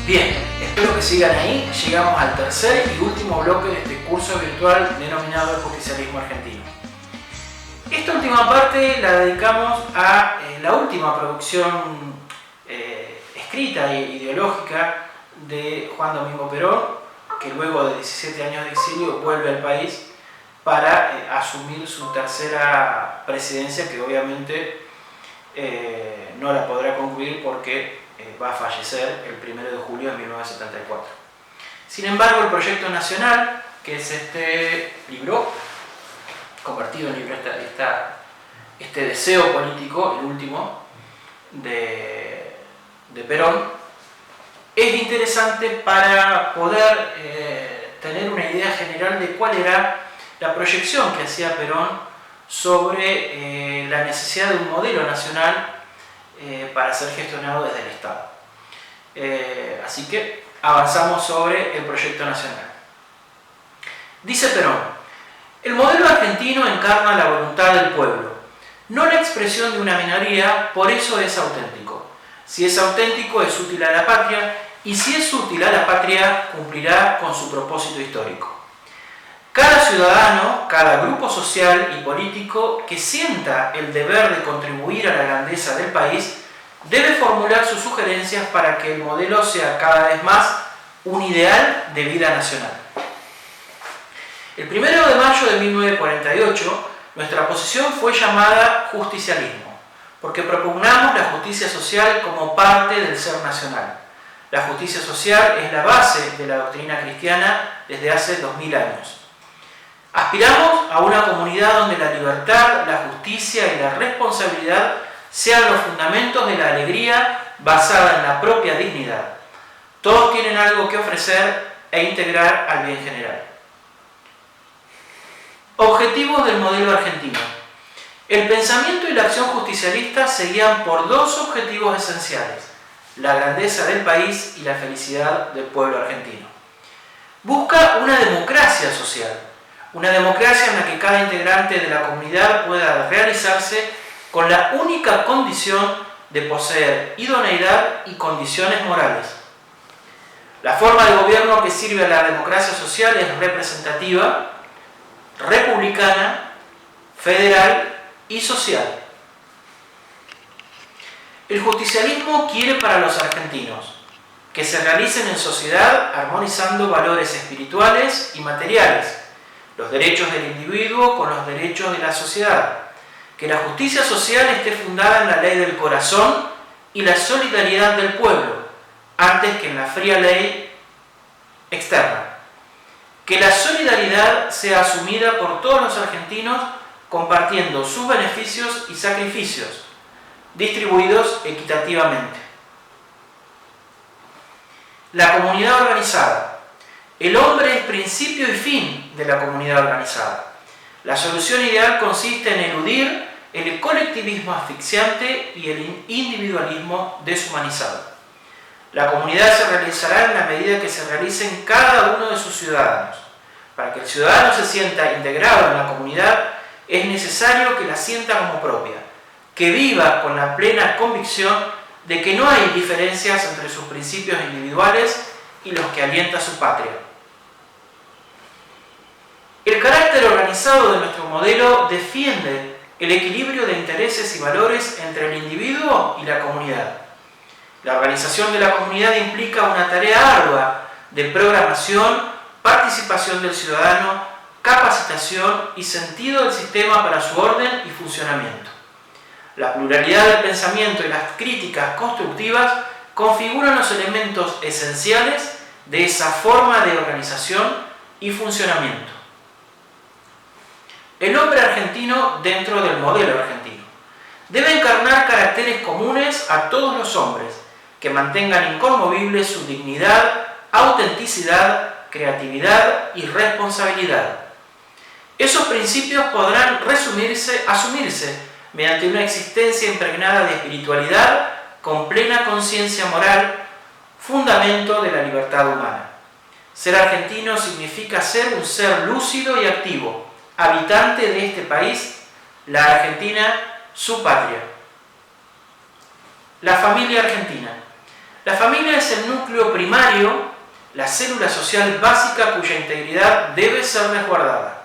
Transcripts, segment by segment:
Bien, espero que sigan ahí. Llegamos al tercer y último bloque de este curso virtual denominado El Justicialismo Argentino. Esta última parte la dedicamos a la última producción escrita e ideológica de Juan Domingo Perón, que luego de 17 años de exilio vuelve al país para asumir su tercera presidencia, que obviamente no la podrá concluir porque va a fallecer el 1 de julio de 1974. Sin embargo, el proyecto nacional, que es este libro, convertido en libro, este deseo político, el último, de Perón, es interesante para poder tener una idea general de cuál era la proyección que hacía Perón sobre la necesidad de un modelo nacional para ser gestionado desde el Estado. Así que avanzamos sobre el proyecto nacional. Dice Perón: el modelo argentino encarna la voluntad del pueblo, no la expresión de una minoría, por eso es auténtico. Si es auténtico, es útil a la patria, y si es útil a la patria, cumplirá con su propósito histórico. Cada ciudadano, cada grupo social y político que sienta el deber de contribuir a la grandeza del país, debe formular sus sugerencias para que el modelo sea cada vez más un ideal de vida nacional. El 1 de mayo de 1948, nuestra posición fue llamada justicialismo, porque propugnamos la justicia social como parte del ser nacional. La justicia social es la base de la doctrina cristiana desde hace 2000 años. Aspiramos a una comunidad donde la libertad, la justicia y la responsabilidad sean los fundamentos de la alegría basada en la propia dignidad. Todos tienen algo que ofrecer e integrar al bien general. Objetivos del modelo argentino. El pensamiento y la acción justicialista se guían por dos objetivos esenciales: la grandeza del país y la felicidad del pueblo argentino. Busca una democracia social, una democracia en la que cada integrante de la comunidad pueda realizarse con la única condición de poseer idoneidad y condiciones morales. La forma de gobierno que sirve a la democracia social es representativa, republicana, federal y social. El justicialismo quiere para los argentinos que se realicen en sociedad armonizando valores espirituales y materiales, los derechos del individuo con los derechos de la sociedad, que la justicia social esté fundada en la ley del corazón y la solidaridad del pueblo, antes que en la fría ley externa, que la solidaridad sea asumida por todos los argentinos compartiendo sus beneficios y sacrificios, distribuidos equitativamente. La comunidad organizada. El hombre es principio y fin de la comunidad organizada. La solución ideal consiste en eludir el colectivismo asfixiante y el individualismo deshumanizado. La comunidad se realizará en la medida que se realice en cada uno de sus ciudadanos. Para que el ciudadano se sienta integrado en la comunidad, es necesario que la sienta como propia, que viva con la plena convicción de que no hay diferencias entre sus principios individuales y los que alienta su patria. El carácter organizado de nuestro modelo defiende el equilibrio de intereses y valores entre el individuo y la comunidad. La organización de la comunidad implica una tarea ardua de programación, participación del ciudadano, capacitación y sentido del sistema para su orden y funcionamiento. La pluralidad del pensamiento y las críticas constructivas configuran los elementos esenciales de esa forma de organización y funcionamiento. El hombre argentino dentro del modelo argentino debe encarnar caracteres comunes a todos los hombres que mantengan inconmovible su dignidad, autenticidad, creatividad y responsabilidad. Esos principios podrán asumirse mediante una existencia impregnada de espiritualidad con plena conciencia moral, fundamento de la libertad humana. Ser argentino significa ser un ser lúcido y activo, habitante de este país, la Argentina, su patria. La familia argentina. La familia es el núcleo primario, la célula social básica cuya integridad debe ser resguardada.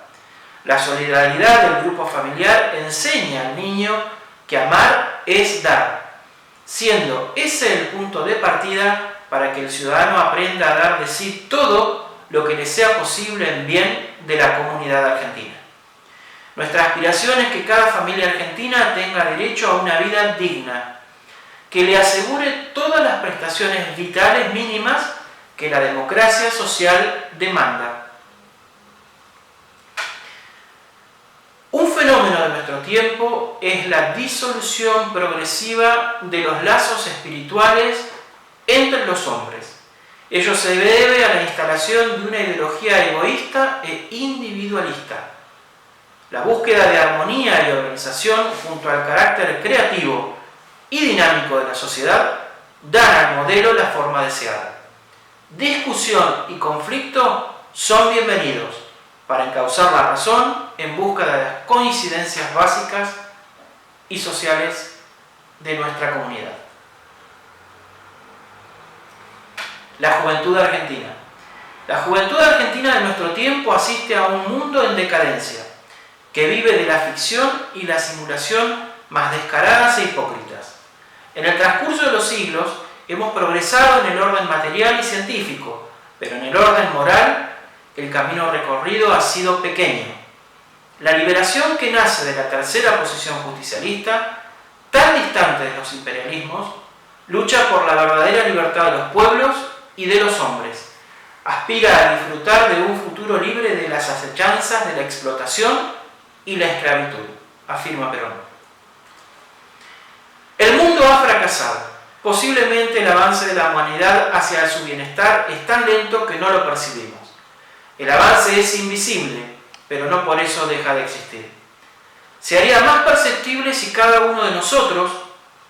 La solidaridad del grupo familiar enseña al niño que amar es dar, siendo ese el punto de partida para que el ciudadano aprenda a dar de sí todo lo que le sea posible en bien de la comunidad argentina. Nuestra aspiración es que cada familia argentina tenga derecho a una vida digna, que le asegure todas las prestaciones vitales mínimas que la democracia social demanda. Un fenómeno de nuestro tiempo es la disolución progresiva de los lazos espirituales entre los hombres. Ello se debe a la instalación de una ideología egoísta e individualista. La búsqueda de armonía y organización junto al carácter creativo y dinámico de la sociedad dan al modelo la forma deseada. Discusión y conflicto son bienvenidos para encauzar la razón en busca de las coincidencias básicas y sociales de nuestra comunidad. La juventud argentina. La juventud argentina de nuestro tiempo asiste a un mundo en decadencia, que vive de la ficción y la simulación más descaradas e hipócritas. En el transcurso de los siglos hemos progresado en el orden material y científico, pero en el orden moral el camino recorrido ha sido pequeño. La liberación que nace de la tercera posición justicialista, tan distante de los imperialismos, lucha por la verdadera libertad de los pueblos y de los hombres. Aspira a disfrutar de un futuro libre de las acechanzas de la explotación y la esclavitud, afirma Perón. El mundo ha fracasado. Posiblemente el avance de la humanidad hacia su bienestar es tan lento que no lo percibimos. El avance es invisible, pero no por eso deja de existir. Se haría más perceptible si cada uno de nosotros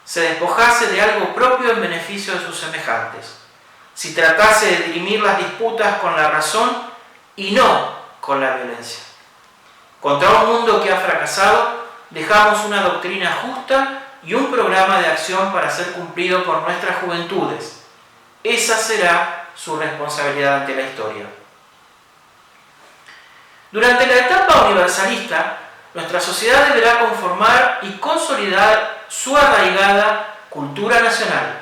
se despojase de algo propio en beneficio de sus semejantes, si tratase de dirimir las disputas con la razón y no con la violencia. Contra un mundo que ha fracasado, dejamos una doctrina justa y un programa de acción para ser cumplido por nuestras juventudes. Esa será su responsabilidad ante la historia. Durante la etapa universalista, nuestra sociedad deberá conformar y consolidar su arraigada cultura nacional.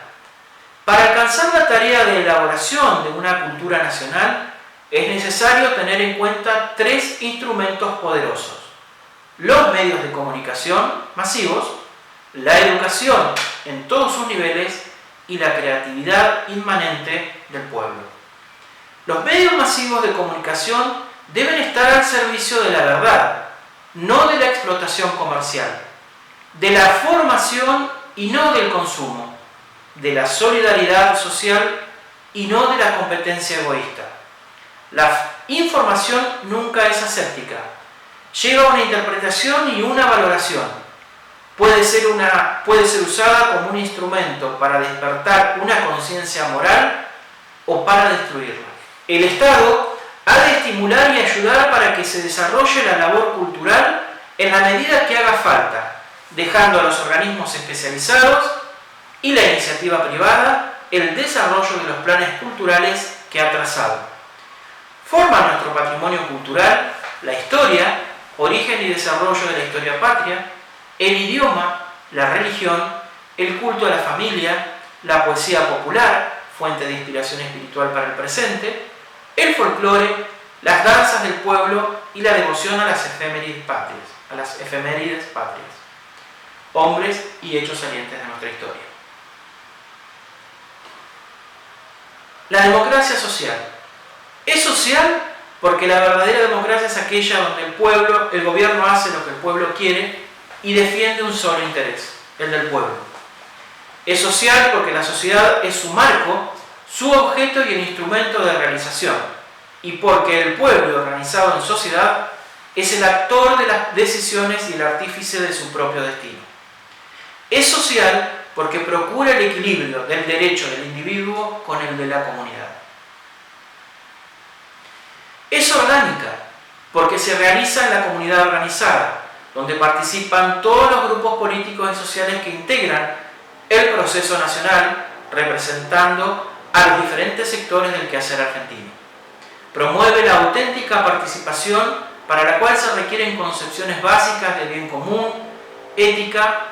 Para alcanzar la tarea de elaboración de una cultura nacional, es necesario tener en cuenta tres instrumentos poderosos: los medios de comunicación masivos, la educación en todos sus niveles y la creatividad inmanente del pueblo. Los medios masivos de comunicación deben estar al servicio de la verdad, no de la explotación comercial, de la formación y no del consumo, de la solidaridad social y no de la competencia egoísta. La información nunca es aséptica, lleva una interpretación y una valoración. Puede ser usada como un instrumento para despertar una conciencia moral o para destruirla. El Estado ha de estimular y ayudar para que se desarrolle la labor cultural en la medida que haga falta, dejando a los organismos especializados y la iniciativa privada el desarrollo de los planes culturales que ha trazado. Forma nuestro patrimonio cultural la historia, origen y desarrollo de la historia patria, el idioma, la religión, el culto a la familia, la poesía popular, fuente de inspiración espiritual para el presente, el folclore, las danzas del pueblo y la devoción a las efemérides patrias, hombres y hechos salientes de nuestra historia. La democracia social. Es social porque la verdadera democracia es aquella donde el gobierno hace lo que el pueblo quiere y defiende un solo interés, el del pueblo. Es social porque la sociedad es su marco, su objeto y el instrumento de realización, y porque el pueblo organizado en sociedad es el actor de las decisiones y el artífice de su propio destino. Es social porque procura el equilibrio del derecho del individuo con el de la comunidad. Es orgánica porque se realiza en la comunidad organizada, donde participan todos los grupos políticos y sociales que integran el proceso nacional representando a los diferentes sectores del quehacer argentino. Promueve la auténtica participación, para la cual se requieren concepciones básicas de bien común, ética,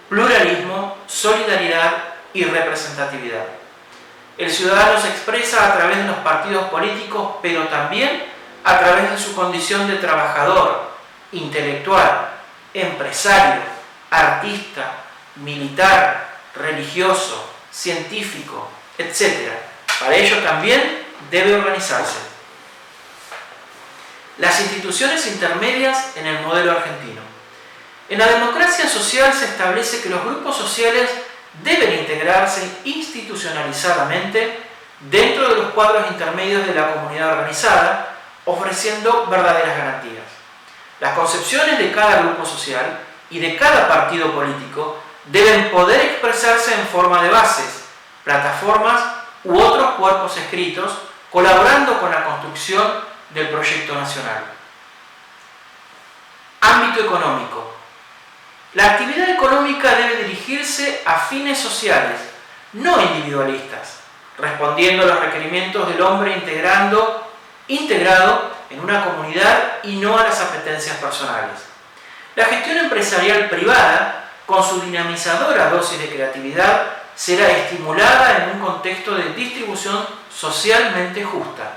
pluralismo, solidaridad y representatividad. El ciudadano se expresa a través de los partidos políticos, pero también a través de su condición de trabajador, intelectual, empresario, artista, militar, religioso, científico, etc. Para ello también debe organizarse. Las instituciones intermedias en el modelo argentino. En la democracia social se establece que los grupos sociales deben integrarse institucionalizadamente dentro de los cuadros intermedios de la comunidad organizada, ofreciendo verdaderas garantías. Las concepciones de cada grupo social y de cada partido político deben poder expresarse en forma de bases, plataformas u otros cuerpos escritos, colaborando con la construcción del proyecto nacional. Ámbito económico. La actividad económica debe dirigirse a fines sociales, no individualistas, respondiendo a los requerimientos del hombre integrado en una comunidad y no a las apetencias personales. La gestión empresarial privada, con su dinamizadora dosis de creatividad, será estimulada en un contexto de distribución socialmente justa.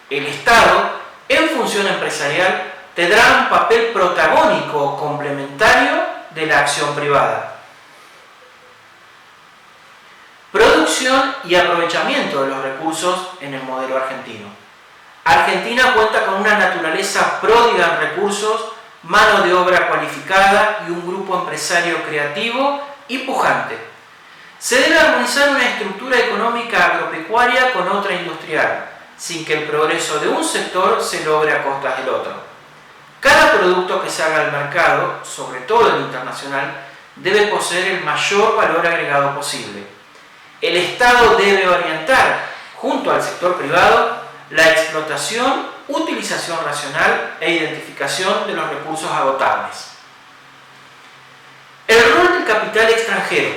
El Estado, en función empresarial, tendrá un papel protagónico complementario de la acción privada. Producción y aprovechamiento de los recursos en el modelo argentino. Argentina cuenta con una naturaleza pródiga en recursos, mano de obra cualificada y un grupo empresario creativo y pujante. Se debe armonizar una estructura económica agropecuaria con otra industrial, sin que el progreso de un sector se logre a costas del otro. Cada producto que se haga al mercado, sobre todo el internacional, debe poseer el mayor valor agregado posible. El Estado debe orientar, junto al sector privado, la explotación, utilización racional e identificación de los recursos agotables. El rol del capital extranjero.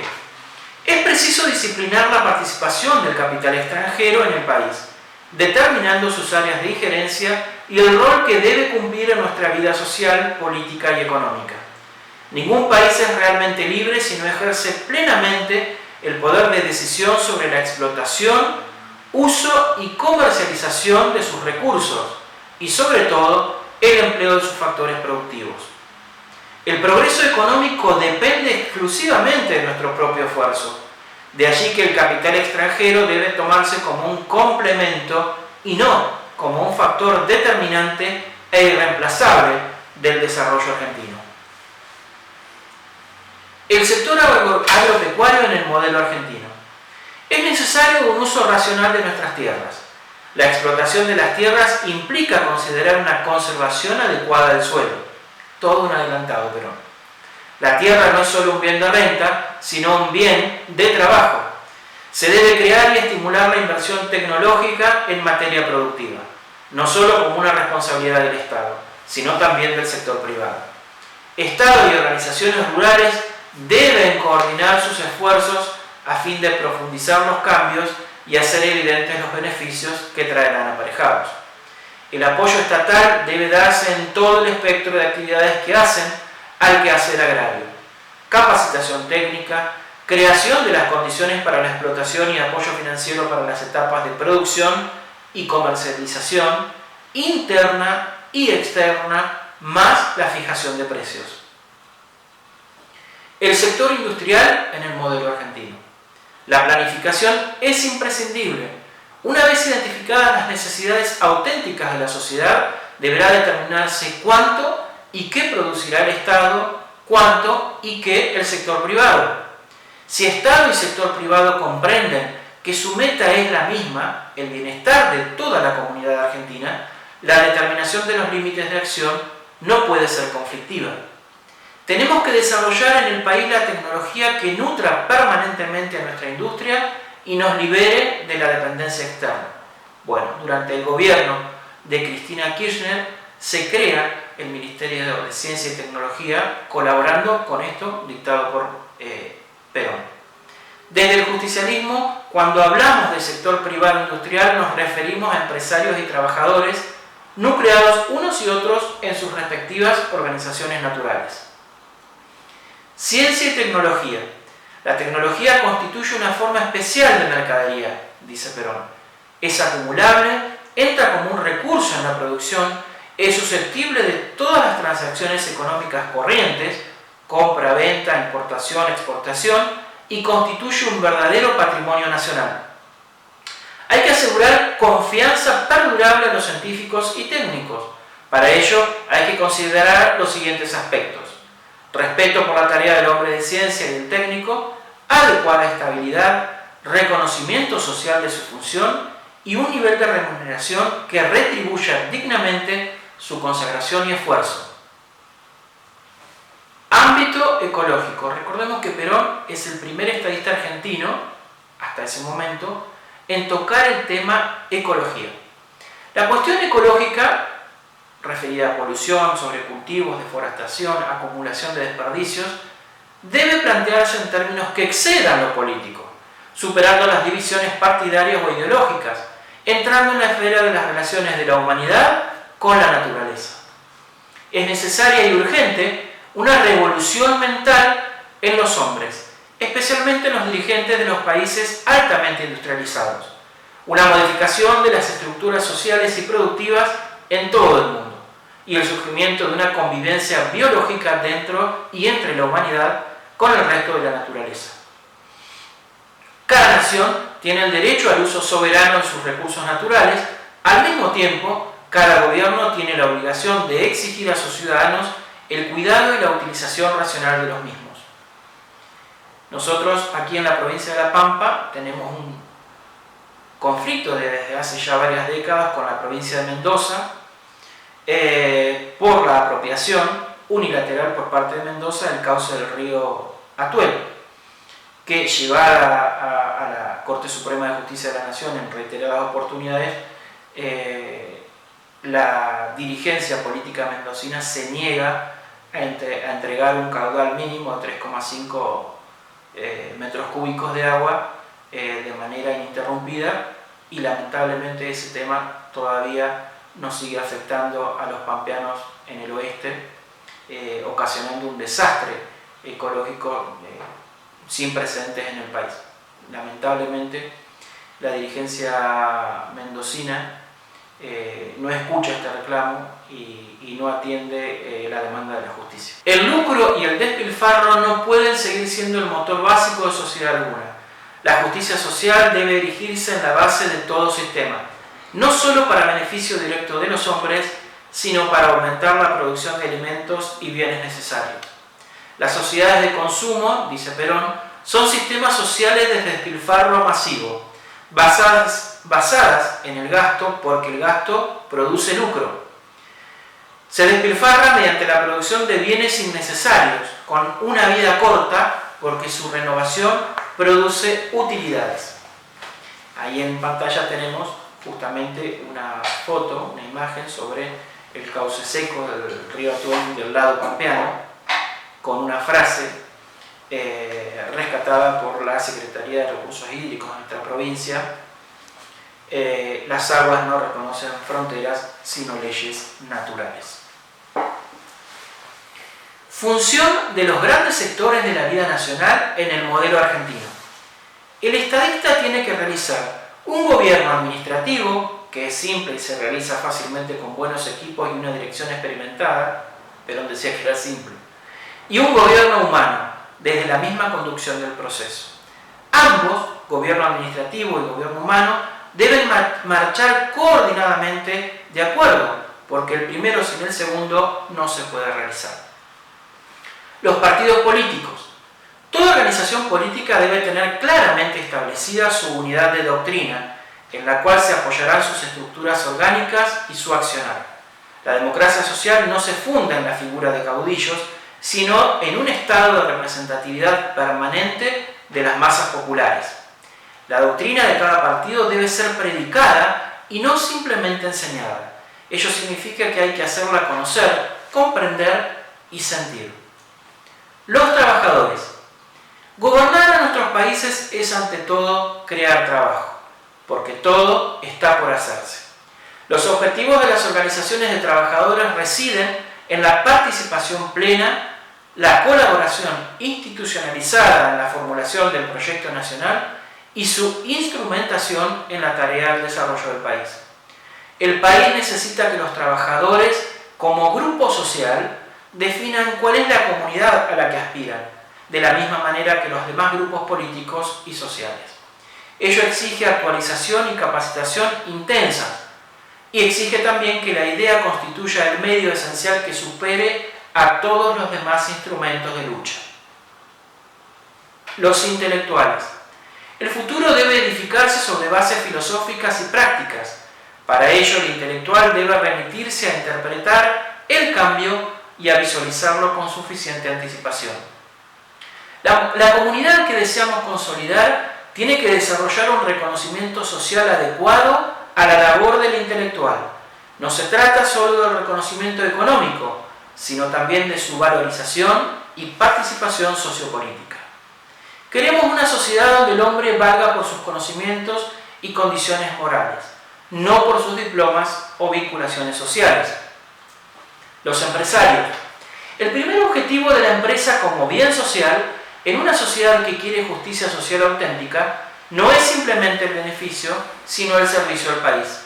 Es preciso disciplinar la participación del capital extranjero en el país, determinando sus áreas de injerencia y el rol que debe cumplir en nuestra vida social, política y económica. Ningún país es realmente libre si no ejerce plenamente el poder de decisión sobre la explotación, uso y comercialización de sus recursos y, sobre todo, el empleo de sus factores productivos. El progreso económico depende exclusivamente de nuestro propio esfuerzo. De allí que el capital extranjero debe tomarse como un complemento y no como un factor determinante e irreemplazable del desarrollo argentino. El sector agropecuario en el modelo argentino. Es necesario un uso racional de nuestras tierras. La explotación de las tierras implica considerar una conservación adecuada del suelo. Todo un adelantado, Perón. La tierra no es solo un bien de renta, sino un bien de trabajo. Se debe crear y estimular la inversión tecnológica en materia productiva, no solo como una responsabilidad del Estado, sino también del sector privado. Estado y organizaciones rurales deben coordinar sus esfuerzos a fin de profundizar los cambios y hacer evidentes los beneficios que traerán aparejados. El apoyo estatal debe darse en todo el espectro de actividades que hacen al quehacer agrario: capacitación técnica, creación de las condiciones para la explotación y apoyo financiero para las etapas de producción y comercialización interna y externa, más la fijación de precios. El sector industrial en el modelo argentino. La planificación es imprescindible. Una vez identificadas las necesidades auténticas de la sociedad, deberá determinarse cuánto y qué producirá el Estado, cuánto y qué el sector privado. Si Estado y sector privado comprenden que su meta es la misma, el bienestar de toda la comunidad argentina, la determinación de los límites de acción no puede ser conflictiva. Tenemos que desarrollar en el país la tecnología que nutra permanentemente a nuestra industria y nos libere de la dependencia externa. Bueno, durante el gobierno de Cristina Kirchner se crea el Ministerio de Ciencia y Tecnología, colaborando con esto dictado por Perón. Desde el justicialismo, cuando hablamos del sector privado industrial, nos referimos a empresarios y trabajadores nucleados unos y otros en sus respectivas organizaciones naturales. Ciencia y tecnología. La tecnología constituye una forma especial de mercadería, dice Perón. Es acumulable, entra como un recurso en la producción, es susceptible de todas las transacciones económicas corrientes, compra, venta, importación, exportación, y constituye un verdadero patrimonio nacional. Hay que asegurar confianza perdurable a los científicos y técnicos. Para ello hay que considerar los siguientes aspectos: respeto por la tarea del hombre de ciencia y del técnico, adecuada estabilidad, reconocimiento social de su función y un nivel de remuneración que retribuya dignamente su consagración y esfuerzo. Ámbito ecológico. Recordemos que Perón es el primer estadista argentino, hasta ese momento, en tocar el tema ecología. La cuestión ecológica, referida a polución, sobrecultivos, deforestación, acumulación de desperdicios, debe plantearse en términos que excedan lo político, superando las divisiones partidarias o ideológicas, entrando en la esfera de las relaciones de la humanidad con la naturaleza. Es necesaria y urgente una revolución mental en los hombres, especialmente en los dirigentes de los países altamente industrializados, una modificación de las estructuras sociales y productivas en todo el mundo, y el surgimiento de una convivencia biológica dentro y entre la humanidad con el resto de la naturaleza. Cada nación tiene el derecho al uso soberano de sus recursos naturales. Al mismo tiempo, cada gobierno tiene la obligación de exigir a sus ciudadanos el cuidado y la utilización racional de los mismos. Nosotros aquí en la provincia de La Pampa tenemos un conflicto desde hace ya varias décadas con la provincia de Mendoza por la apropiación unilateral por parte de Mendoza del cauce del río Atuel, que llevada a la Corte Suprema de Justicia de la Nación en reiteradas oportunidades, la dirigencia política mendocina se niega a entregar un caudal mínimo de 3,5 metros cúbicos de agua de manera ininterrumpida, y lamentablemente ese tema todavía nos sigue afectando a los pampeanos en el oeste, ocasionando un desastre ecológico sin precedentes en el país. Lamentablemente la dirigencia mendocina no escucha este reclamo y no atiende la demanda de la justicia. El lucro y el despilfarro no pueden seguir siendo el motor básico de sociedad alguna. La justicia social debe erigirse en la base de todo sistema, no solo para beneficio directo de los hombres, sino para aumentar la producción de alimentos y bienes necesarios. Las sociedades de consumo, dice Perón, son sistemas sociales de despilfarro masivo, basadas en el gasto, porque el gasto produce lucro. Se despilfarra mediante la producción de bienes innecesarios, con una vida corta, porque su renovación produce utilidades. Ahí en pantalla tenemos justamente una foto, una imagen sobre el cauce seco del río Atuel del lado pampeano, con una frase rescatada por la Secretaría de Recursos Hídricos de nuestra provincia: las aguas no reconocen fronteras, sino leyes naturales. Función de los grandes sectores de la vida nacional en el modelo argentino. El estadista tiene que realizar un gobierno administrativo, que es simple y se realiza fácilmente con buenos equipos y una dirección experimentada. Perón decía que era simple. Y un gobierno humano, desde la misma conducción del proceso. Ambos, gobierno administrativo y gobierno humano, deben marchar coordinadamente de acuerdo, porque el primero sin el segundo no se puede realizar. Los partidos políticos. Toda organización política debe tener claramente establecida su unidad de doctrina, en la cual se apoyarán sus estructuras orgánicas y su accionar. La democracia social no se funda en la figura de caudillos, sino en un estado de representatividad permanente de las masas populares. La doctrina de cada partido debe ser predicada y no simplemente enseñada. Ello significa que hay que hacerla conocer, comprender y sentir. Los trabajadores Gobernar a nuestros países es ante todo crear trabajo, porque todo está por hacerse. Los objetivos de las organizaciones de trabajadores residen en la participación plena, la colaboración institucionalizada en la formulación del proyecto nacional y su instrumentación en la tarea del desarrollo del país. El país necesita que los trabajadores, como grupo social, definan cuál es la comunidad a la que aspiran, de la misma manera que los demás grupos políticos y sociales. Ello exige actualización y capacitación intensas, y exige también que la idea constituya el medio esencial que supere a todos los demás instrumentos de lucha. Los intelectuales. El futuro debe edificarse sobre bases filosóficas y prácticas. Para ello, el intelectual debe remitirse a interpretar el cambio y a visualizarlo con suficiente anticipación. La comunidad que deseamos consolidar tiene que desarrollar un reconocimiento social adecuado a la labor del intelectual. No se trata solo del reconocimiento económico, sino también de su valorización y participación sociopolítica. Queremos una sociedad donde el hombre valga por sus conocimientos y condiciones morales, no por sus diplomas o vinculaciones sociales. Los empresarios. El primer objetivo de la empresa como bien social, en una sociedad que quiere justicia social auténtica, no es simplemente el beneficio, sino el servicio al país.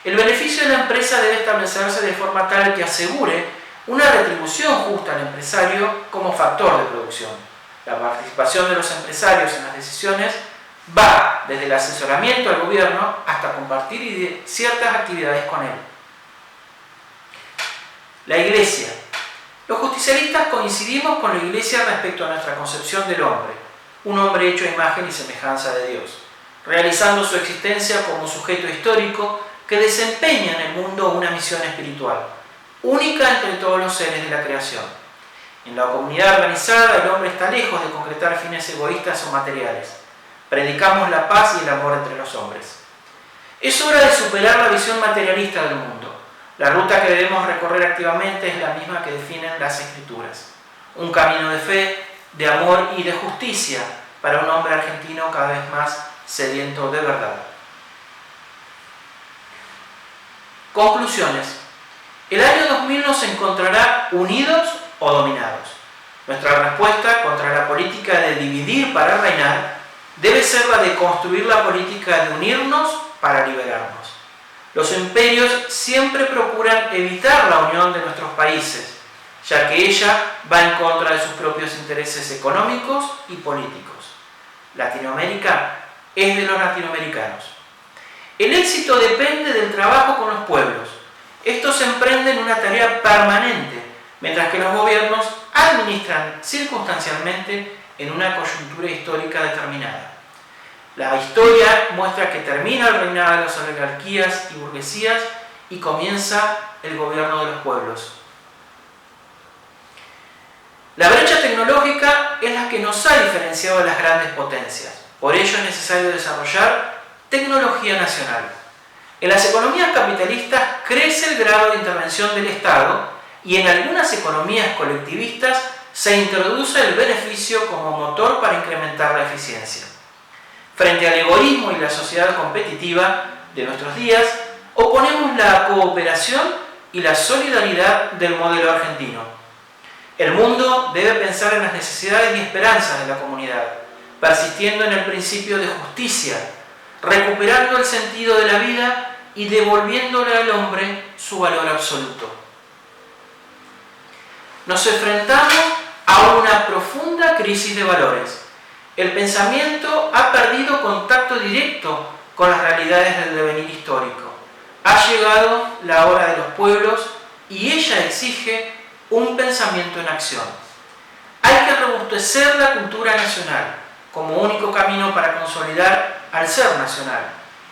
El beneficio de la empresa debe establecerse de forma tal que asegure una retribución justa al empresario como factor de producción. La participación de los empresarios en las decisiones va desde el asesoramiento al gobierno hasta compartir ciertas actividades con él. La Iglesia. Los justicialistas coincidimos con la Iglesia respecto a nuestra concepción del hombre, un hombre hecho a imagen y semejanza de Dios, realizando su existencia como un sujeto histórico que desempeña en el mundo una misión espiritual, única entre todos los seres de la creación. En la comunidad organizada, el hombre está lejos de concretar fines egoístas o materiales. Predicamos la paz y el amor entre los hombres. Es hora de superar la visión materialista del mundo. La ruta que debemos recorrer activamente es la misma que definen las Escrituras. Un camino de fe, de amor y de justicia para un hombre argentino cada vez más sediento de verdad. Conclusiones. El año 2000 nos encontrará unidos o dominados. Nuestra respuesta contra la política de dividir para reinar debe ser la de construir la política de unirnos para liberarnos. Los imperios siempre procuran evitar la unión de nuestros países, ya que ella va en contra de sus propios intereses económicos y políticos. Latinoamérica es de los latinoamericanos. El éxito depende del trabajo con los pueblos. Estos emprenden una tarea permanente, mientras que los gobiernos administran circunstancialmente en una coyuntura histórica determinada. La historia muestra que termina el reinado de las oligarquías y burguesías y comienza el gobierno de los pueblos. La brecha tecnológica es la que nos ha diferenciado de las grandes potencias. Por ello es necesario desarrollar tecnología nacional. En las economías capitalistas crece el grado de intervención del Estado y en algunas economías colectivistas se introduce el beneficio como motor para incrementar la eficiencia. Frente al egoísmo y la sociedad competitiva de nuestros días, oponemos la cooperación y la solidaridad del modelo argentino. El mundo debe pensar en las necesidades y esperanzas de la comunidad, persistiendo en el principio de justicia, recuperando el sentido de la vida y devolviéndole al hombre su valor absoluto. Nos enfrentamos a una profunda crisis de valores. El pensamiento ha perdido contacto directo con las realidades del devenir histórico. Ha llegado la hora de los pueblos y ella exige un pensamiento en acción. Hay que robustecer la cultura nacional como único camino para consolidar al ser nacional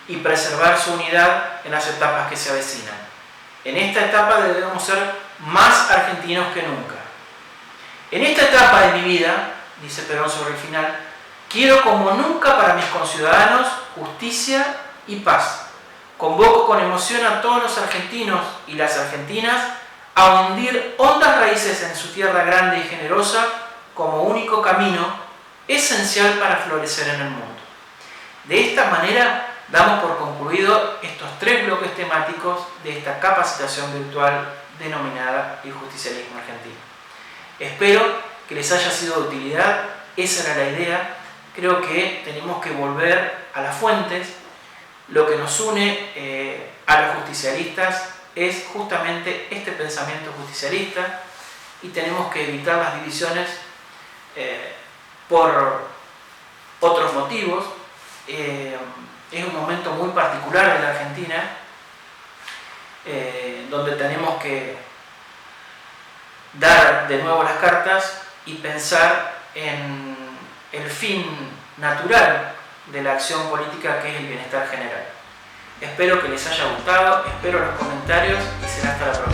y preservar su unidad en las etapas que se avecinan. En esta etapa debemos ser más argentinos que nunca. En esta etapa de mi vida, dice Perón sobre el final, quiero como nunca para mis conciudadanos justicia y paz. Convoco con emoción a todos los argentinos y las argentinas a hundir hondas raíces en su tierra grande y generosa como único camino esencial para florecer en el mundo. De esta manera damos por concluido estos 3 bloques temáticos de esta capacitación virtual denominada El Justicialismo Argentino. Espero que les haya sido de utilidad, esa era la idea. Creo que tenemos que volver a las fuentes. Lo que nos une a los justicialistas es justamente este pensamiento justicialista y tenemos que evitar las divisiones por otros motivos. Es un momento muy particular de la Argentina donde tenemos que dar de nuevo las cartas y pensar en el fin natural de la acción política, que es el bienestar general. Espero que les haya gustado, espero los comentarios y será hasta la próxima.